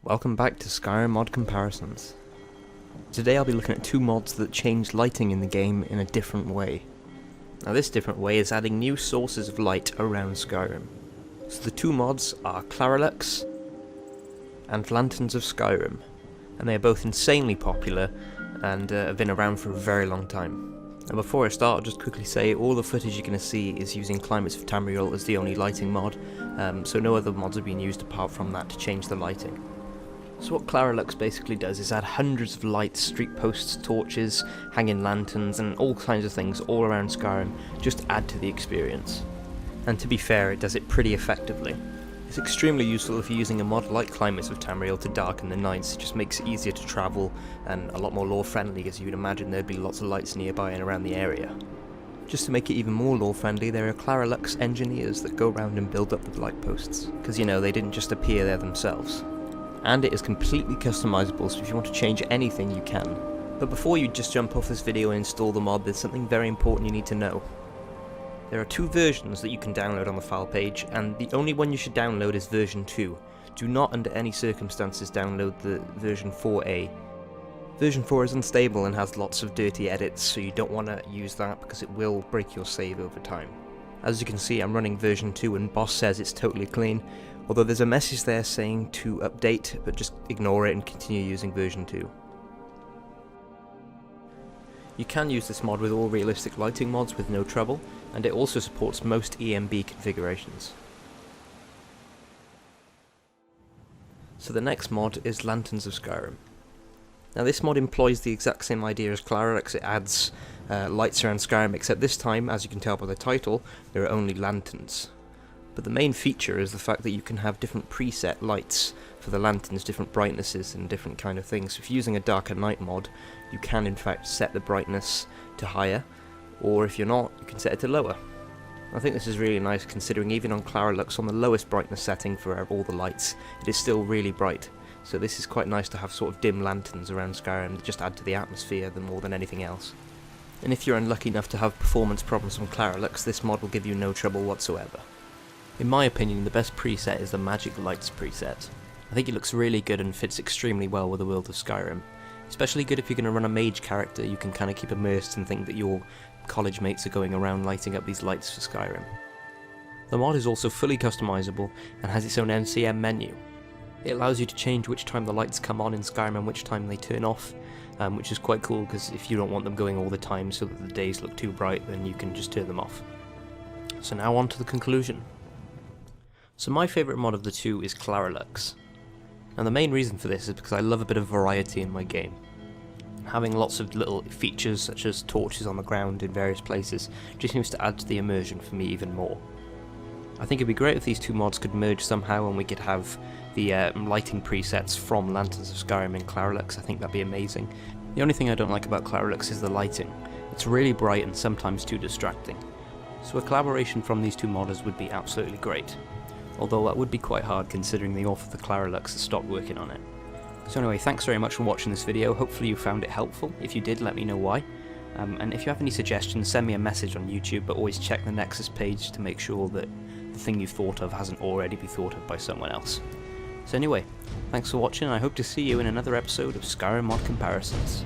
Welcome back to Skyrim mod comparisons. Today I'll be looking at two mods that change lighting in the game in a different way. Now this different way is adding new sources of light around Skyrim. So the two mods are Claralux and Lanterns of Skyrim, and they are both insanely popular and have been around for a very long time. Now before I start, I'll just quickly say all the footage you're going to see is using Climates of Tamriel as the only lighting mod, so no other mods have been used apart from that to change the lighting. So what Claralux basically does is add hundreds of lights, street posts, torches, hanging lanterns and all kinds of things all around Skyrim, just to add to the experience. And to be fair, it does it pretty effectively. It's extremely useful if you're using a mod like Climates of Tamriel to darken the nights. It just makes it easier to travel and a lot more lore friendly, as you would imagine there'd be lots of lights nearby and around the area. Just to make it even more lore friendly, there are Claralux engineers that go around and build up the light posts, because you know, they didn't just appear there themselves. And it is completely customizable, so if you want to change anything you can. But before you just jump off this video and install the mod, there's something very important you need to know. There are two versions that you can download on the file page, and the only one you should download is version 2. Do not under any circumstances download the version 4a. Version 4 is unstable and has lots of dirty edits, so you don't want to use that because it will break your save over time. As you can see, I'm running version 2 and Boss says it's totally clean, although there's a message there saying to update, but just ignore it and continue using version 2. You can use this mod with all realistic lighting mods with no trouble, and it also supports most EMB configurations. So the next mod is Lanterns of Skyrim. Now this mod employs the exact same idea as Claralux. It adds lights around Skyrim, except this time, as you can tell by the title, there are only lanterns. But the main feature is the fact that you can have different preset lights for the lanterns, different brightnesses and different kind of things. So if you're using a darker night mod, you can in fact set the brightness to higher, or if you're not, you can set it to lower. I think this is really nice, considering even on Claralux, on the lowest brightness setting for all the lights, it is still really bright. So this is quite nice to have sort of dim lanterns around Skyrim that just add to the atmosphere more than anything else. And if you're unlucky enough to have performance problems on Claralux, this mod will give you no trouble whatsoever. In my opinion, the best preset is the Magic Lights preset. I think it looks really good and fits extremely well with the world of Skyrim. Especially good if you're going to run a mage character, you can kind of keep immersed and think that your college mates are going around lighting up these lights for Skyrim. The mod is also fully customizable and has its own NCM menu. It allows you to change which time the lights come on in Skyrim and which time they turn off, which is quite cool because if you don't want them going all the time so that the days look too bright, then you can just turn them off. So now on to the conclusion. So my favourite mod of the two is Claralux. And the main reason for this is because I love a bit of variety in my game. Having lots of little features such as torches on the ground in various places just seems to add to the immersion for me even more. I think it'd be great if these two mods could merge somehow and we could have the lighting presets from Lanterns of Skyrim and Claralux. I think that'd be amazing. The only thing I don't like about Claralux is the lighting. It's really bright and sometimes too distracting. So a collaboration from these two modders would be absolutely great. Although that would be quite hard considering the author of the Claralux has stopped working on it. So anyway, thanks very much for watching this video. Hopefully you found it helpful. If you did, let me know why. And if you have any suggestions, send me a message on YouTube, but always check the Nexus page to make sure that the thing you thought of hasn't already been thought of by someone else. So anyway, thanks for watching, and I hope to see you in another episode of Skyrim Mod Comparisons.